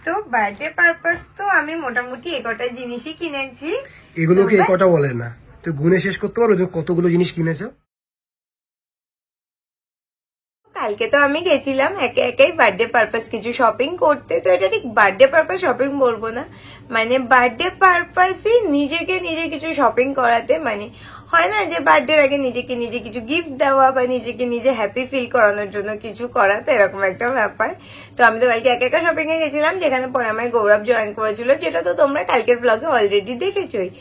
তো birthday purpose তো আমি মোটামুটি একটা জিনিসই কিনেছি। এগুলোকে একটা বলে না, তো গুনে শেষ করতে পারো তুমি কতগুলো জিনিস কিনেছো? কালকে তো আমি গেছিলাম একে একাই বার্থডে পারপাস কিছু শপিং করতে। তো এটা ঠিক বার্থডে পারপাস শপিং বলবো না, মানে বার্থডে পারপাসই নিজেকে নিজে কিছু শপিং করাতে। মানে হয় না যে বার্থডের আগে নিজেকে নিজে কিছু গিফট দেওয়া বা নিজেকে নিজে হ্যাপি ফিল করানোর জন্য কিছু করা, তো এরকম একটা ব্যাপার। তো আমি তো কালকে একা একা শপিং এ গেছিলাম, যেখানে পরে আমার গৌরব জয়েন করেছিল, যেটা তো তোমরা কালকের ব্লগে অলরেডি দেখেছোই।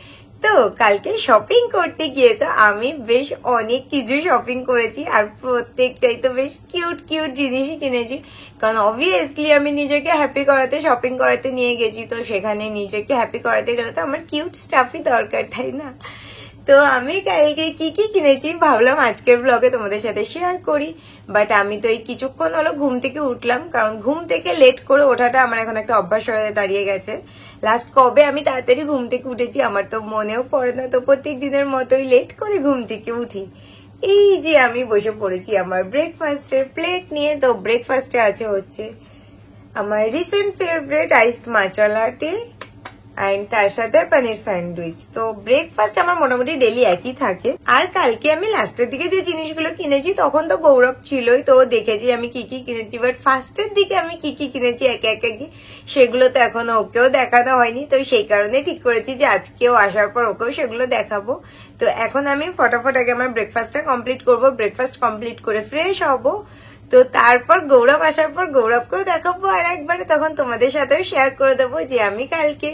তো কালকে শপিং করতে গিয়ে তো আমি বেশ অনেক কিছু শপিং করেছি, আর প্রত্যেকটাই তো বেশ কিউট কিউট জিনিসই কিনেছি। কারণ অবভিয়াসলি আমি নিজেকে হ্যাপি করাতে শপিং করাতে নিয়ে গেছি, তো সেখানে নিজেকে হ্যাপি করাতে গেলে তো আমার কিউট স্টাফই দরকার, তাই না? তো আমি কালকে কি কি কিনেছি ভাবলাম আজকের ব্লগে তোমাদের সাথে শেয়ার করি। বাট আমি তো এই কিছুক্ষণ হলো ঘুম থেকে উঠলাম, কারণ ঘুম থেকে লেট করে ওঠাটা আমার এখন একটা অভ্যাস হয়ে দাঁড়িয়ে গেছে। লাস্ট কবে আমি তাড়াতাড়ি ঘুম থেকে উঠেছি আমার তো মনেও পড়ে না। তো প্রত্যেক দিনের মতোই লেট করে ঘুম থেকে উঠি। এই যে আমি বসে পড়েছি আমার ব্রেকফাস্টের প্লেট নিয়ে। তো ব্রেকফাস্টে আছে হচ্ছে আমার রিসেন্ট ফেভারিট আইসড মাচা লাটে এন্ড তার সাথে পনির স্যান্ডউইচ। তো ব্রেকফাস্ট আমার মোটামুটি ডেলি একই থাকে। আর কালকে আমি লাস্টের দিকে যে জিনিসগুলো কিনেছি তখন তো গৌরব ছিলই, তো দেখেছি আমি কি কি কিনেছি। বাট ফার্স্টের দিকে আমি কি কি কিনেছি একে একে সেগুলো তো এখনো ওকেও দেখানো হয়নি। তো সেই কারণে ঠিক করেছি যে আজকেও আসার পর ওকেও সেগুলো দেখাবো। তো এখন আমি ফটাফট আগে আমার ব্রেকফাস্টটা কমপ্লিট করবো। ব্রেকফাস্ট কমপ্লিট করে ফ্রেশ হবো, তো তারপর গৌরব আসার পর গৌরবকেও দেখাবো আর একবারে, তখন তোমাদের সাথেও শেয়ার করে দেবো যে আমি কালকে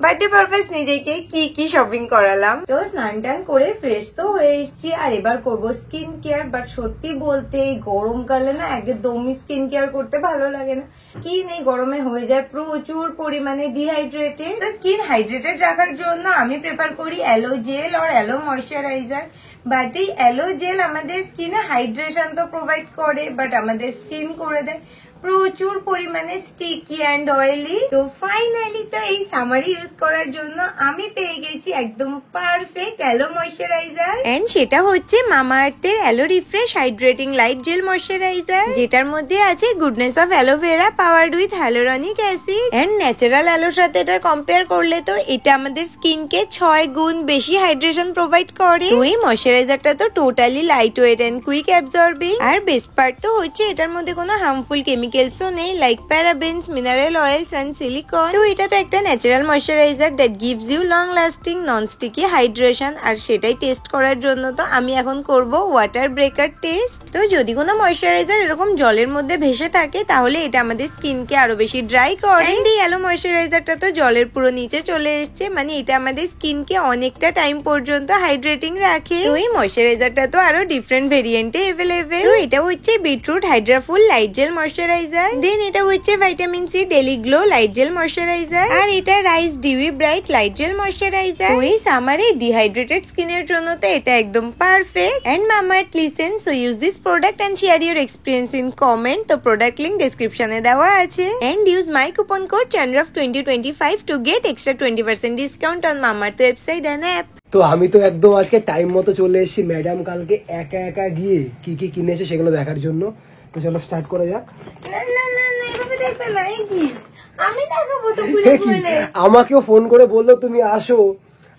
বার্থডে পারপাস নিজেকে কি কি শপিং করালাম। তো স্নান টান করে ফ্রেশ তো হয়ে এসেছি, আর এবার করবো স্কিন কেয়ার। বাট সত্যি বলতে গরমকালে না একদমই স্কিন কেয়ার করতে ভালো লাগে না। স্কিন এই গরমে হয়ে যায় প্রচুর পরিমাণে ডিহাইড্রেটেড। তো স্কিন হাইড্রেটেড রাখার জন্য আমি প্রেফার করি অ্যালো জেল আর অ্যালো ময়শ্চারাইজার। বাট এই অ্যালো জেল আমাদের স্কিনে হাইড্রেশন তো প্রোভাইড করে, বাট আমাদের স্কিন করে দেয় প্রচুর পরিমাণে স্টিকি অ্যান্ড অয়েলি। তো ফাইনালি তো এই সামার ইউজ করার জন্য আমি পেয়ে গেছি একদম পারফেক্ট অ্যালো ময়শ্চারাইজার, এন্ড সেটা হচ্ছে মামা আর্থের aloe refresh hydrating light gel moisturiser, যেটার মধ্যে আছে goodness of aloe vera powered with hyaluronic acid and natural অ্যালোর সাথে এটা কম্পেয়ার করলে তো এটা আমাদের স্কিনকে 6 গুণ বেশি হাইড্রেশন প্রোভাইড করে। তো এই ময়শ্চারাইজারটা তো totally lightweight and quick absorbing. আর বেস্ট পার্ট তো হচ্ছে এটার মধ্যে কোনো হার্মফুল কেমিক্যালসও নেই, like parabens, mineral oils and silicone. তো এটা তো একটা natural moisturiser that gives you long lasting non sticky hydration. আর সেটাই টেস্ট করার জন্য তো আমি এখন করব ওয়াটার ব্রেকার টেস্ট। তো যদি কোনো ময়শ্চারাইজার এরকম জলের মধ্যে ভেসে থাকে তাহলে এটা আমাদের স্কিনকে আরো বেশি ড্রাই করে। এন্ড এই অ্যালো ময়শ্চারাইজারটা তো জলের পুরো নিচে চলে এসছে, মানে এটা আমাদের স্কিনকে অনেকটা টাইম পর্যন্ত হাইড্রেটিং রাখে। তো এই ময়শ্চারাইজারটা তো আরো ডিফারেন্ট ভেরিয়েন্টে এভেলেবেল। তো এটা হচ্ছে beetroot hydraful light gel moisturiser, then এটা হচ্ছে vitamin C daily glow light gel moisturiser, আর এটা rice dewy bright light gel moisturiser. তো এই সামারে ডিহাইড্রেটেড স্কিনের জন্য তো এটা একদম perfect. And Mamaearth listen, so use this product and share your experience in comment. তো প্রোডাক্ট লিংক ডেসক্রিপশনে দেওয়া আছে। And use my coupon code chandraf2025 to get extra 20% discount on Mamaearth website and app. তো আমি তো একদম আজকে time মতো চলে এসেছি ম্যাডাম কালকে একা একা গিয়ে কি কি কিনেছে সেগুলো দেখার জন্য। তো চলো স্টার্ট করা যাক। আমি দেখাবো তো খুলে খুলে। আমাকেও ফোন করে বললো তুমি আসো,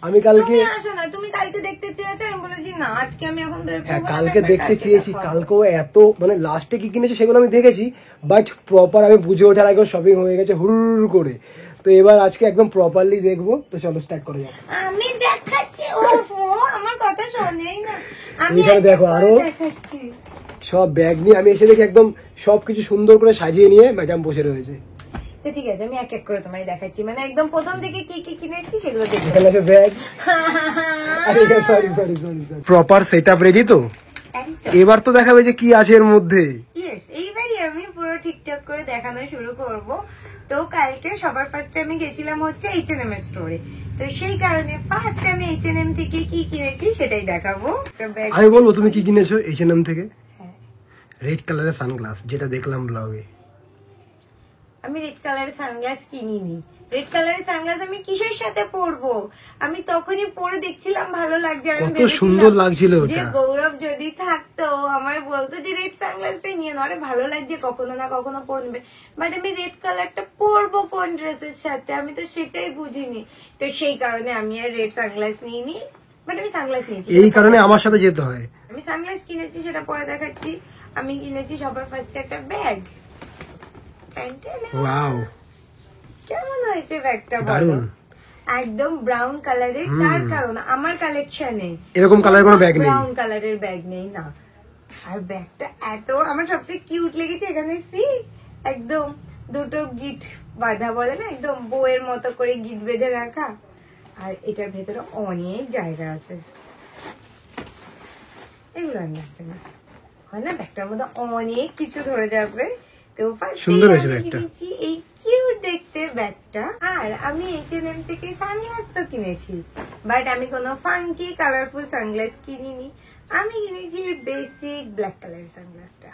আমি কালকে আসো না, তুমি কালকে দেখতে চেয়েছো, আমি বলেছি না আজকে আমি এখন বের করব। হ্যাঁ কালকে দেখতে চেয়েছি, কালকেও এত মানে লাস্টে কি কিনেছে সেগুলো আমি দেখেছি, বাট প্রপার আমি বুঝে ওঠার আগে শপিং হয়ে গেছে হুড় করে। তো এবার আজকে একদম প্রপারলি দেখবো। তো চলো স্টার্ট করা যাক। আমি দেখাচ্ছি, ওফো আমার কথা শোনেই না। আমি এখানে দেখো আরো দেখাচ্ছি সব ব্যাগ নিয়ে আমি এসে দেখি একদম সবকিছু সুন্দর করে সাজিয়ে নিয়ে ম্যাডাম বসে রয়েছে। তো ঠিক আছে আমি এক এক করে তোমায় দেখাচ্ছি, মানে একদম প্রথম থেকে কি কি কিনেছি সেগুলো দেখো। এখানে আছে bag. Sorry sorry sorry proper setup ready তো? এবার তো দেখাবে যে কি আছে এর মধ্যে। ইয়েস, এইবারই আমি পুরো ঠিকঠাক করে দেখানো শুরু করব। তো কালকে সবার ফার্স্টে আমি গেছিলাম হচ্ছে H&M এর স্টোরে, তো সেই কারণে ফার্স্ট আমি H&M থেকে কি কিনেছি সেটাই দেখাবো। আমি বলবো তুমি কি কিনেছো H&M থেকে? রেড কালারের সানগ্লাস, যেটা দেখলাম ব্লগে। আমি রেড কালারের সানগ্লাস কিনিনি। রেড কালারের সানগ্লাস আমি কিসের সাথে পরবো? আমি তখনই পরে দেখছিলাম ভালো লাগছে, আর আমি কত সুন্দর লাগছিল যে ওটা। গৌরব যদি থাকতো আমার বলতো যে রেড সানগ্লাসটাই নিয়ে না, ভালো লাগছে কখনো না কখনো পরে নেবে, বাট আমি রেড কালারটা পরবো কোন ড্রেসের সাথে, আমি তো সেটাই বুঝিনি। তো সেই কারণে আমি আর রেড সানগ্লাস নিইনি, বাট আমি সানগ্লাস নিয়েছি। এই কারণে আমার সাথে যেতে হয়। আমি সানগ্লাস কিনেছি, সেটা পরে দেখাচ্ছি। আমি কিনেছি সবার ফার্স্টে একটা ব্যাগ। ওয়াও, কেমন হয়েছে ব্যাগটা বলো? দারুণ। একদম ব্রাউন কালারের, তার কারণ আমার কালেকশনে এরকম কালারের কোনো ব্যাগ নেই, ব্রাউন কালারের ব্যাগ নেই না। আর ব্যাগটা এত আমার সবচেয়ে কিউট লেগেছে, এখানে সি একদম দুটো গিট বাঁধা, বলে না, একদম বউয়ের মতো করে গিট বেঁধে রাখা। আর এটার ভেতরে অনেক জায়গা আছে, এগুলো আমি রাখতে না, হয় না, ব্যাগটার মধ্যে অনেক কিছু ধরে যাবে। তো সুন্দর হয়েছে ব্যাগটা, কিনেছি এই কিউট দেখতে ব্যাগটা। আর আমি H&M থেকে সানগ্লাস তো কিনেছি, বাট আমি কোনো ফাঙ্কি কালারফুল সানগ্লাস কিনিনি। আমি কিনেছি বেসিক ব্ল্যাক কালারের সানগ্লাসটা।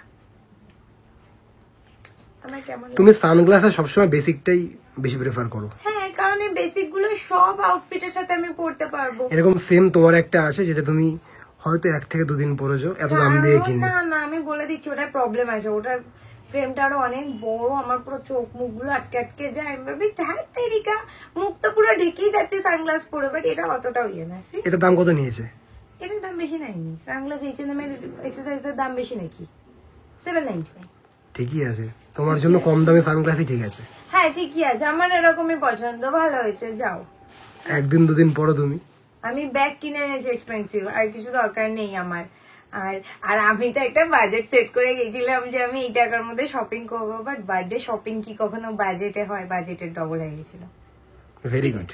আমার কেমন লাগে? তুমি সানগ্লাসে সবসময় বেসিকটাই বেশি প্রেফার করো? হ্যাঁ, কারণ এই বেসিক গুলো সব আউটফিটের সাথে আমি পরতে পারবো। এরকম সেম তোমার একটা আছে যেটা তুমি হয়তো 1 থেকে 2 দিন পরেছো, এত দাম দিয়ে কিনে। না না, আমি বলে দিচ্ছি ওটার প্রবলেম আছে, ওটার ফ্রেমটা আরো অনেক বড়, আমার পুরো চোখ মুখগুলো আটকে আটকে যায়। আমি ভাবি তেরিকা, মুখ তো পুরো ঢেকেই যাচ্ছে সানগ্লাস পরে, বাট এটা অতটাও ইয়ে না। এটার দাম কত নিয়েছে? এটার দাম বেশি নাইনি। সানগ্লাস H&M এর এক্সারসাইজের দাম বেশি নাকি? 799। ঠিকই আছে, তোমার জন্য কম দামে সানগ্লাসই ঠিক আছে। হ্যাঁ ঠিকই আছে, আমার এরকমই পছন্দ, ভালো হয়েছে। যাও, 1 দিন 2 দিন পরে তুমি। আমি ব্যাগ কিনে এনেছি এক্সপেন্সিভ, আর কিছু দরকার নেই আমার। আর আর আমি তো একটা বাজেট সেট করে গেছিলাম যে আমি এই টাকার মধ্যে শপিং করবো, বাট বার্থডে শপিং কি কখনো বাজেটে হয়? বাজেটের ডবল হয়ে গেছিল। Very good.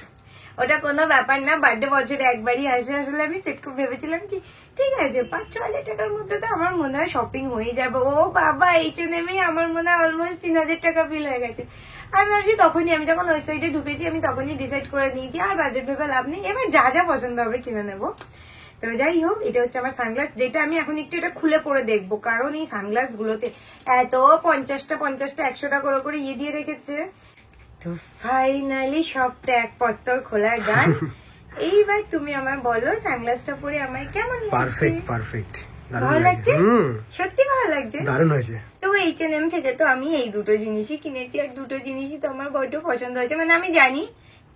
ওটা কোনো ব্যাপার না, বার্থডে বছরে একবারই আসে। আসলে আমি সেট করে ভেবেছিলাম কি ঠিক আছে 5-6 হাজার টাকার মধ্যে তো আমার মনে হয় শপিং হয়ে যাবে। ও বাবা, H&M আমার মনে হয় অলমোস্ট 3,000 টাকা বিল হয়ে গেছে। আমি ভাবছি তখনই, আমি যখন ওই সাইডে ঢুকেছি আমি তখনই ডিসাইড করে নিয়েছি আর বাজেট ভেবে লাভ নেই, এবার যা যা পছন্দ হবে কিনে নেবো। তো যাই হোক, এটা হচ্ছে আমার সানগ্লাস, যেটা আমি এখন একটু এটা খুলে পরে দেখবো, কারণ এই সানগ্লাস গুলোতে এত 50টা 100টা করে ইয়ে দিয়ে রেখেছে। তো ফাইনালি সব ট্যাগ পত্তর খোলার গান। এইবার তুমি আমায় বলো সানগ্লাসটা পরে আমায় কেমন লাগছে? পারফেক্ট পারফেক্ট, ভালো লাগছে, সত্যি ভালো লাগছে, দারুণ হয়েছে। তো H&M থেকে তো আমি এই দুটো জিনিসই কিনেছি, আর দুটো জিনিসই তো আমার বড্ড পছন্দ হয়েছে। মানে আমি জানি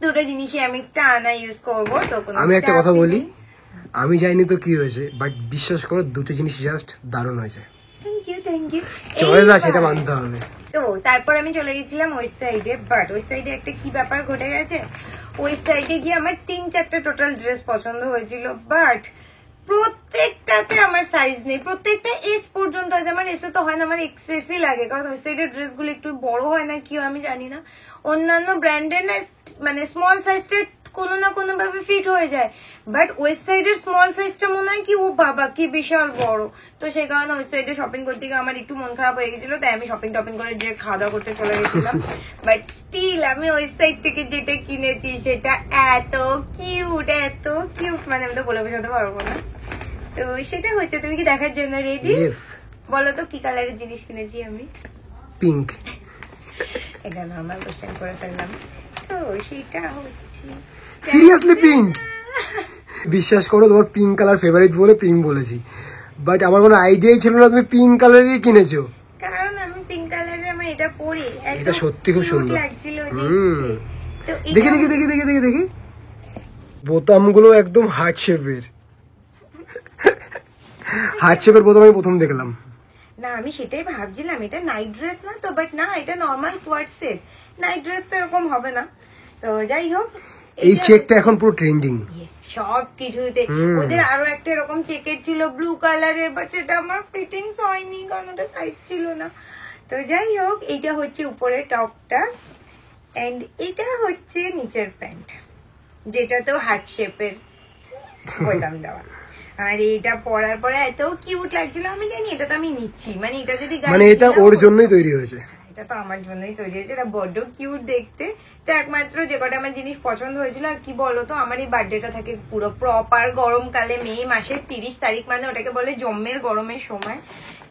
দুটো জিনিসই আমি টানা ইউজ করবো, তো কোনো আমি একটা কথা চাপই বলি, নেই। আমি জানি তো কি হয়েছে, বাট বিশ্বাস করো দুটো জিনিস জাস্ট দারুণ হয়েছে। Thank you. চলে না, সেটা মানতে হবে। তো তারপর আমি চলে গেছিলাম ওই সাইডে, বাট ওই সাইডে একটা কি ব্যাপার ঘটে গেছে, ওই সাইডে গিয়ে আমার 3-4টা টোটাল ড্রেস পছন্দ হয়েছিল, বাট প্রত্যেকটাতে আমার সাইজ নেই, প্রত্যেকটা এস পর্যন্ত আছে। আমার এসে তো হয় না, আমার এক্সেসই লাগে, কারণ ওই সাইডের ড্রেসগুলো একটু বড় হয় না কি আমি জানি না। অন্যান্য ব্র্যান্ডের না মানে স্মল সাইজটা কোনো না কোনো ভাবে ফিট হয়ে যায়, বাট ওয়েস্ট সাইডের স্মল সাইজটা মনে হয় কি ও বাবা কি বিশাল বড়। তো সেই কারণে ওয়েস্ট সাইডে শপিং করতে গিয়ে আমার একটু মন খারাপ হয়ে গেছিল, তাই আমি শপিং টপিং করে যে খাওয়া দাওয়া করতে চলে গেছিলাম। বাট স্টিল আমি ওয়েস্ট সাইড থেকে যেটা কিনেছি সেটা এত কিউট, মানে আমি তো বলে বোঝাতে পারবো না। তো সেটা হচ্ছে, তুমি কি দেখার জন্য রেডি? বলো তো কি কালারের জিনিস কিনেছি আমি? পিঙ্ক। এটা নর্মাল কোশ্চেন করে ফেললাম। তো সেটা হচ্ছে সিরিয়াসলি পিঙ্ক। বিশ্বাস করো, তোমার পিঙ্ক কালার ফেভারিট বলে পিঙ্ক বলেছি, বাট আমার কোনো আইডিয়াই ছিল না তুমি পিঙ্ক কালারই কিনেছো। কারণ আমি পিঙ্ক কালারের আমি এটা পরি, এটা সত্যি খুব সুন্দর লাগছিল দেখতে। দেখি দেখি দেখি দেখি দেখি দেখি বোতামগুলো একদম হার্ট শেপের। হার্ট শেপের বোতাম আমি প্রথম দেখলাম। না, আমি সেটাই ভাবছিলাম এটা নাইট ড্রেস না তো, বাট না, এটা normal quart set, night dress তো এরকম হবে না। তো যাই হোক, এই চেকটা এখন পুরো ট্রেন্ডিং সব কিছুতে। ওদের আরো একটা এরকম চেকের ছিল ব্লু কালারের, বাট সেটা আমার ফিটিংস হয়নি কারণ ওটা সাইজ ছিল না। তো যাই হোক, এইটা হচ্ছে উপরের টপটা, এন্ড এটা হচ্ছে নিচের প্যান্ট, যেটা তো হার্ট শেপের বোতাম দেওয়া। আর এটা পরার পরে এত কিউট লাগছিল, আমি জানি এটা তো আমি নিচ্ছি, মানে এটা যদি মানে এটা ওর জন্যই তৈরি হয়েছে, এটা তো আমার জন্যই তৈরি হয়েছে, এটা বড্ড কিউট দেখতে। তো একমাত্র যে কটা আমার জিনিস পছন্দ হয়েছিল, আর কি বলতো, আমার এই বার্থডেটা থাকে পুরো প্রপার গরমকালে, মে মাসের 30 তারিখ, মানে ওটাকে বলে জম্মের গরমের সময়।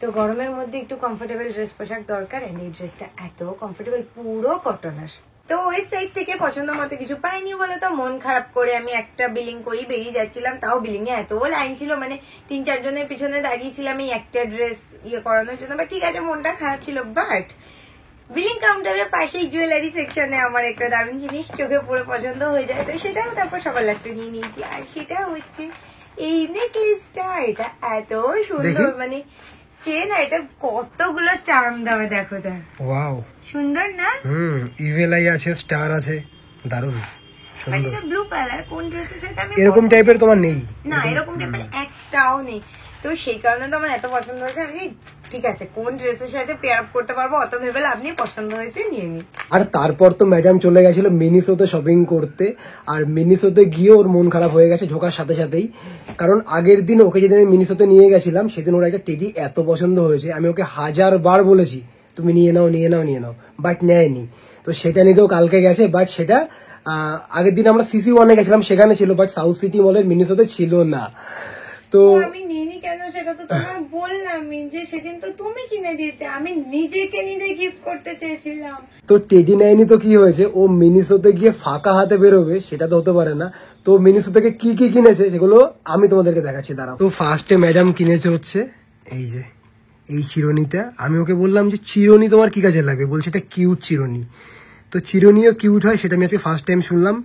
তো গরমের মধ্যে একটু কমফোর্টেবল ড্রেস পোশাক দরকার, এন্ড এই ড্রেসটা এত কমফোর্টেবল, পুরো কটনের। তো ওই সাইড থেকে পছন্দ মতো কিছু পাইনি বলে তো মন খারাপ করে আমি একটা বিলিং করেই বেরিয়ে যাচ্ছিলাম। তাও বিলিং এ এত লাইন ছিল, মানে 3-4 জনের পিছনে দাঁড়িয়েছিলাম এই একটা ড্রেস করানোর জন্য। বাট ঠিক আছে, মনটা খারাপ ছিল। বাট বিলিং কাউন্টারের পাশেই জুয়েলারি সেকশনে আমার একটা দারুণ জিনিস চোখে পুরো পছন্দ হয়ে যায়, তো সেটাও তারপর সবার লাস্টে নিয়ে নিয়েছি। আর সেটা হচ্ছে এই নেকলেসটা। এটা এত সুন্দর, মানে চেন, এটা কতগুলো চার্ম দেওয়া, দেখো দেখ, ওয়াও সুন্দর না? ইভেল আই আছে, স্টার আছে, দারুণ সুন্দর। এটা ব্লু কালার, কোন ড্রেসের সাথে আমি এরকম টাইপের তোমার নেই? না, এরকম টাইপের একটাও নেই। তো সেই কারণে তো আমার এত পছন্দ হয়েছে। আমি ঠিক আছে, কোন ড্রেসের সাথে পেয়ার আপ করতে পারবো অত ভেবে আপনি পছন্দ হয়েছে নিয়ে নি। আর তারপর তো ম্যাডাম চলে গেছিল মিনিসোতে শপিং করতে, আর মিনিসোতে গিয়ে ওর মন খারাপ হয়ে গেছে ঢোকার সাথে সাথেই। কারণ আগের দিন ওকে যেদিন আমি মিনিসোতে নিয়ে গেছিলাম সেদিন ওর একটা টেডি এত পছন্দ হয়েছে, আমি ওকে 1000 বার বলেছি তুমি নিয়ে নাও নিয়ে নাও নিয়ে নাও, বাট নেয়নি। তো সেটা নিতেও কালকে গেছে, বাট সেটা আগের দিন আমরা CC1 গেছিলাম, সেখানে ছিল, বাট সাউথ সিটি মলের মিনিসোতে ছিল না। তো আমি নিইনি কেন সেটা তো তোমার বললাম, যে সেদিন তো তুমি কিনে দিতে, আমি নিজেকে নিজে গিফট করতে চেয়েছিলাম। তো টেডি নেয়নি তো কি হয়েছে, ও মিনিসোতে গিয়ে ফাঁকা হাতে বেরোবে সেটা তো হতে পারে না। তো মিনিসো থেকে কি কি কিনেছে সেগুলো আমি তোমাদেরকে দেখাচ্ছি, দাঁড়াও। তো ফার্স্টে ম্যাডাম কিনেছে হচ্ছে এই যে এই চিরুনিটা। আমি ওকে বললাম যে চিরুনি তোমার কি কাজে লাগে, বলছে এটা কিউট চিরুনি। তো চিরুনিও কিউট হয় সেটা আমি আজকে ফার্স্ট টাইম শুনলাম,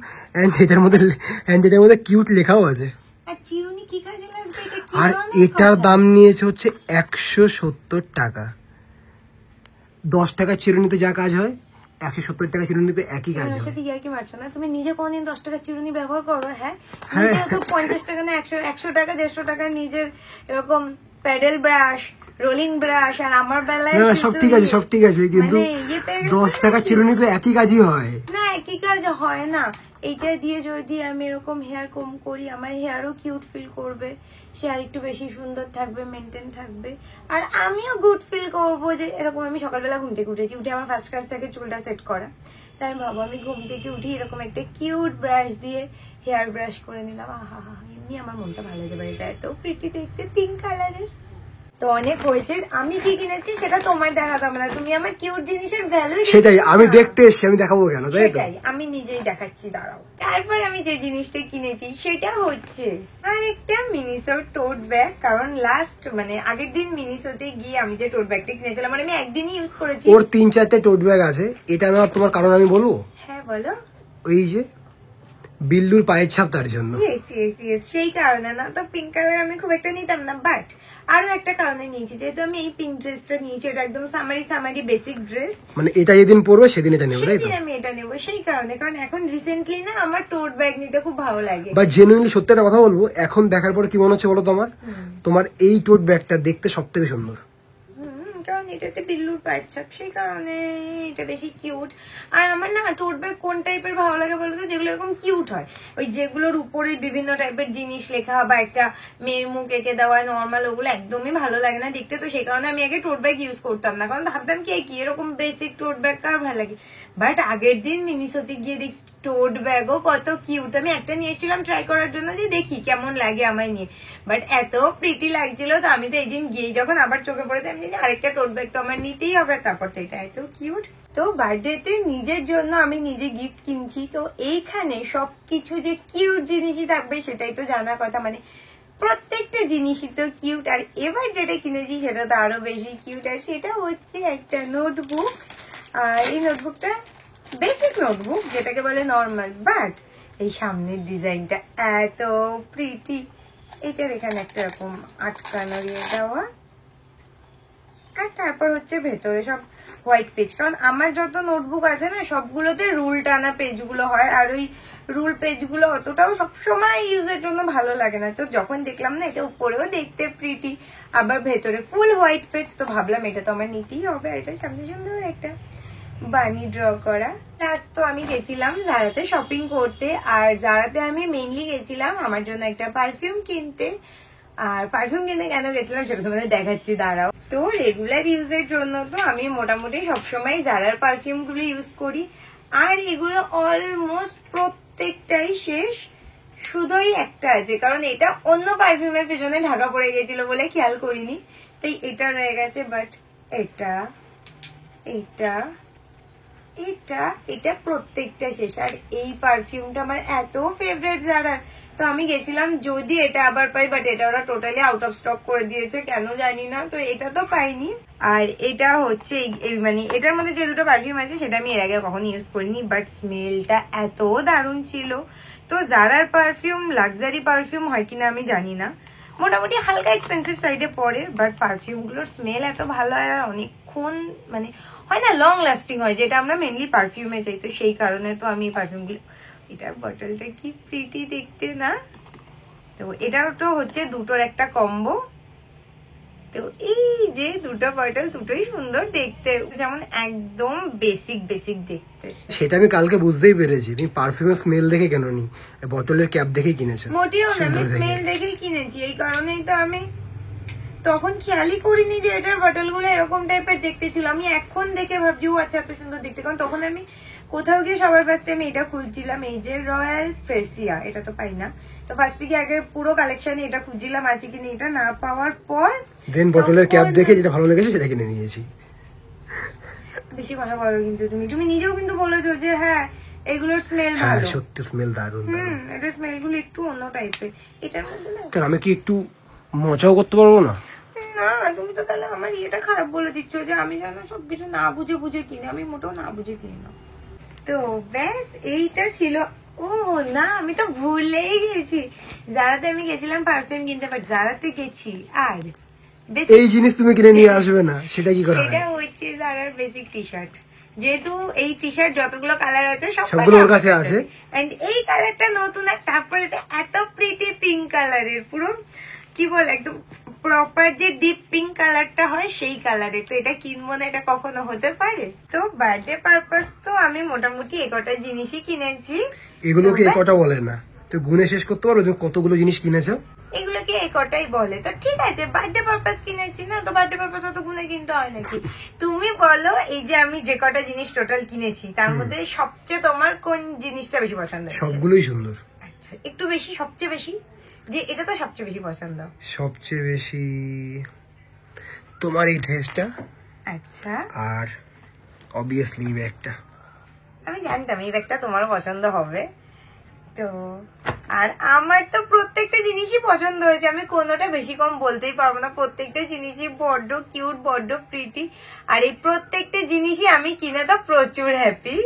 এন্ড এটার মধ্যে কিউট লেখাও আছে। আর চিরুনি কি কাজে লাগবে? আর এটার দাম নিয়েছে হচ্ছে 170 টাকা। 10 টাকার চিরুনিতে যা কাজ হয় 170 টাকা চিরুনিতে একই কাজ হয়। সাথে ইয়ার কি মারছো না? তুমি নিজে কোনদিন 10 টাকার চিরুনি ব্যবহার করো? হ্যাঁ, হ্যাঁ। নিজে তো 50 টাকা না 100 টাকা 150 টাকা নিজের এরকম প্যাডেল ব্রাশ, রোলিং ব্রাশ, আর আমার বেলায় না সব ঠিক আছে, সব ঠিক আছে, কিন্তু 10 টাকার চিরুনি তো একই কাজই হয় না। একই কাজ হয় না। এইটা দিয়ে যদি আমি এরকম হেয়ার কম করি, আমার হেয়ারও কিউট ফিল করবে, সে আর একটু বেশি সুন্দর থাকবে, মেনটেন থাকবে, আর আমিও গুড ফিল করবো যে এরকম আমি সকালবেলা ঘুম থেকে উঠেছি, উঠে আমার ফার্স্ট কাজ থেকে চুলটা সেট করা। তাই আমি ভাবো আমি ঘুম থেকে উঠি এরকম একটা কিউট ব্রাশ দিয়ে হেয়ার ব্রাশ করে নিলাম, আহা হা, এমনি আমার মনটা ভালো যাবে। এটা এত প্রিটি দেখতে, পিঙ্ক কালারের। তো অনেক হয়েছে, আমি কি কিনেছি সেটা তোমার দেখাতে হবে না, তুমি আমার কিউট জিনিসের ভ্যালু। সেটাই আমি দেখতে এসছি, আমি দেখাবো কেন, তাই তো? আমি নিজেই দেখাচ্ছি, দাঁড়াও। তারপর আমি যে জিনিসটা কিনেছি সেটা হচ্ছে আর একটা মিনিসো টোট ব্যাগ। কারণ লাস্ট মানে আগের দিন মিনিসোতে গিয়ে আমি যে টোট ব্যাগটা কিনেছিলাম, মানে আমি একদিনই ইউজ করেছি। ওর 3-4টে টোট ব্যাগ আছে, এটা না তোমার কারণ আমি বলবো? হ্যাঁ বলো। ওই যে বিল্লুর পায়ের ছাপ, তার জন্য। সেই কারণে না, তো পিঙ্ক কালার আমি খুব একটা নিতাম না, বাট আরো একটা কারণে নিয়েছি, যেহেতু আমি এই পিঙ্ক ড্রেসটা নিয়েছি, এটা একদম সামারি বেসিক ড্রেস, মানে এটা যেদিন পরবে সেদিন এটা নেবো, তাই তো? আমি এটা নেবো সেই কারণে, কারণ এখন রিসেন্টলি না আমার টোট ব্যাগ নিতে খুব ভালো লাগে। বা জেনুইনলি সত্যি একটা কথা বলবো, এখন দেখার পরে কি মনে হচ্ছে বলো তোমার? তোমার এই টোট ব্যাগটা দেখতে সব থেকে সুন্দর, কারণ এটাতে বিল্লুর পায়ের ছাপ, সেই কারণে এটা বেশি কিউট। আর আমার না টোট ব্যাগ কোন টাইপের ভালো লাগে বলতো, যেগুলো এরকম কিউট হয়, ওই যেগুলোর উপরে বিভিন্ন টাইপের জিনিস লেখা বা একটা মেয়ের মুখ এঁকে দেওয়া নর্মাল, ওগুলো একদমই ভালো লাগে না দেখতে। তো সেই কারণে আমি আগে টোট ব্যাগ ইউজ করতাম না, কারণ ভাবতাম কি এরকম বেসিক টোট ব্যাগ কার ভালো লাগে। বাট আগের দিন মিনিসোতে গিয়ে দেখি টোট ব্যাগও কত কিউট। আমি একটা নিয়েছিলাম ট্রাই করার জন্য যে দেখি কেমন লাগে আমায় নিয়ে, বাট এত প্রিটি লাগছিল। তো আমি তো এই দিন গিয়ে যখন আবার চোখে পড়েছে, আমি জানি আরেকটা টোট ব্যাগ তো আমার নিতেই হবে। তারপর তো এটা এত কিউট। তো বার্থডেতে নিজের জন্য আমি নিজে গিফট কিনছি, তো এইখানে সবকিছু যে কিউট জিনিসই থাকবে সেটাই তো জানা কথা, মানে প্রত্যেকটা জিনিসই তো কিউট। আর এবার যেটা কিনেছি সেটা তো আরো বেশি কিউট, আর সেটা হচ্ছে একটা নোটবুক। আর এই নোটবুকটা বেসিক নোটবুক, যেটাকে বলে নর্মাল, বাট এই সামনের ডিজাইনটা এত প্রিটি। এটার এখানে একটা এরকম আটকানো দিয়ে দেওয়া, আর তারপর হচ্ছে ভেতরে সব হোয়াইট পেজ। কারণ আমার যত নোটবুক আছে না সবগুলোতে রুল টানা পেজগুলো হয়, আর ওই রুল পেজগুলো অতটাও সবসময় ইউজের জন্য ভালো লাগে না। তো যখন দেখলাম না এটা উপরেও দেখতে প্রিটি, আবার ভেতরে ফুল হোয়াইট পেজ, তো ভাবলাম এটা তো আমার নিতেই হবে। আর এটা সামনে সুন্দর একটা বানি ড্র করা। লাস্ট তো আমি গেছিলাম জারাতে শপিং করতে, আর জারাতে আমি মেইনলি গেছিলাম আমার জন্য একটা পারফিউম কিনতে। আর পারফিউম কিনতে কেন গেছিলাম সেটা তোমাদের দেখাচ্ছি, দাঁড়াও। তো রেগুলার ইউজের জন্য তো আমি মোটামুটি সবসময় জারার পারফিউম গুলো ইউজ করি, আর এগুলো অলমোস্ট প্রত্যেকটাই শেষ, শুধুই একটা আছে, কারণ এটা অন্য পারফিউমের পেছনে ঢাকা পড়ে গেছিল বলে খেয়াল করিনি। তাই এটা রয়ে গেছে। বাট এটা এটা এটা এটা প্রত্যেকটা শেষ। আর এই পারফিউমটা আমার এত ফেভারিট জারার, তো আমি গেছিলাম যদি এটা আবার পাই, বাট এটা ওরা টোটালি আউট অফ স্টক করে দিয়েছে, কেন জানি না। তো এটা তো পাইনি। আর এটা হচ্ছে মানে এটার মধ্যে যে দুটো পারফিউম আছে সেটা আমি এর আগে কখনো ইউজ করিনি, বাট স্মেলটা এত দারুণ ছিল। তো জারার পারফিউম লাক্সারি পারফিউম হয় কিনা আমি জানি না, মোটামুটি হালকা এক্সপেন্সিভ সাইডে পড়ে, বাট পারফিউম গুলোর স্মেল এত ভালো হয় আর অনেকক্ষণ মানে হয় না, লং লাস্টিং হয়, যেটা আমরা মেনলি পারফিউমে চাই। তো সেই কারণে তো আমি পারফিউম গুলো, এটার বটলটা কি প্রিটি দেখতে না। তো এটাও তো হচ্ছে দুটোর একটা কম্বো। তো এই যে দুটো বটল দুটোই সুন্দর দেখতে, যেমন একদম বেসিক বেসিক দেখতে। সেটা আমি কালকে বুঝতেই পেরেছি, তুমি পারফিউমের স্মেল দেখে কেন নি, বটলের ক্যাপ দেখে কিনেছো। মোটেও না, আমি স্মেল দেখেই কিনেছি। এই কারণেই তো আমি তখন খেয়ালই করিনি যে এটার বটল গুলো এরকম টাইপের দেখতে ছিল। আমি এখন দেখে ভাবছি ও আচ্ছা এত সুন্দর দেখতে, কারণ তখন আমি কোথাও গিয়ে সবার ফার্স্টে আমি এটা খুঁজছিলাম, এই যে রয়্যাল ফ্রেসিয়া, এটা তো পাই না। তো ফার্স্টে গিয়ে আগে পুরো কালেকশনে এটা খুঁজছিলাম আছে কিনা, এটা না পাওয়ার পর দেন বটলের ক্যাপ দেখে যেটা ভালো লেগেছে সেটা কিনে নিয়েছি। বেশি কথা বলো কিন্তু তুমি নিজেও কিন্তু বলেছো যে হ্যাঁ এগুলোর স্মেল ভালো। সত্যি স্মেল দারুণ। এটা স্মেল গুলো একটু অন্য টাইপের। এটার মধ্যে না আমি কি একটু মজাও করতে পারবো না? না, তুমি তো তাহলে আমার ইয়েটা খারাপ বলে দিচ্ছ যে আমি যেন সবকিছু না বুঝে বুঝে কিনি। আমি মোটেও না বুঝে কিনি না। তো ব্যাস এইটা ছিল। ও না, আমি তো ভুলেই গেছি, জারাতে আমি গেছিলাম পারফিউম কিনতে, বাট জারাতে গেছি আর এই জিনিস তুমি কিনে নিয়ে আসবে না, সেটা কি করা হয়? সেটা হচ্ছে জারার বেসিক টি শার্ট। যেহেতু এই টি শার্ট যতগুলো কালার আছে সবগুলো ওর কাছে আছে, এন্ড এই কালারটা নতুন, আর তারপর এটা এত প্রিটি পিঙ্ক কালারের, পুরো কি বল একদম প্রপার যে ডিপ পিঙ্ক কালারটা হয় সেই কালারের। তো এটা কিনবো না, এটা কখনো হতে পারে? তো বার্থডে পারপাস তো আমি মোটামুটি একটা জিনিসই কিনেছি। এগুলোকে একটা বলে না, তো গুনে শেষ করতে পারো তুমি কতগুলো জিনিস কিনেছো? এগুলোকে একটাই বলে। তো ঠিক আছে, বার্থডে পারপাস কিনেছি না, তো বার্থডে পারপাস অত গুনে কিনতে হয় নাকি? তুমি বলো, এই যে আমি যে কটা জিনিস টোটাল কিনেছি তার মধ্যে সবচেয়ে তোমার কোন জিনিসটা বেশি পছন্দ হয়েছে? সবগুলোই সুন্দর। আচ্ছা, একটু বেশি, সবচেয়ে বেশি, যে এটা তো সবচেয়ে বেশি পছন্দ। সবচেয়ে বেশি তোমার এই ড্রেসটা, আচ্ছা, আর অবভিয়াসলি এই ব্যাগটা। আমি জানতাম এই ব্যাগটা তোমার পছন্দ হবে। তো আর আমার তো প্রত্যেকটা জিনিসই পছন্দ হয়েছে, আমি কোনোটা বেশি কম বলতেই পারবো না। প্রত্যেকটা জিনিসই বড্ড কিউট, বড্ড প্রিটি, আর এই প্রত্যেকটা জিনিসই আমি কিনে তো প্রচুর হ্যাপি।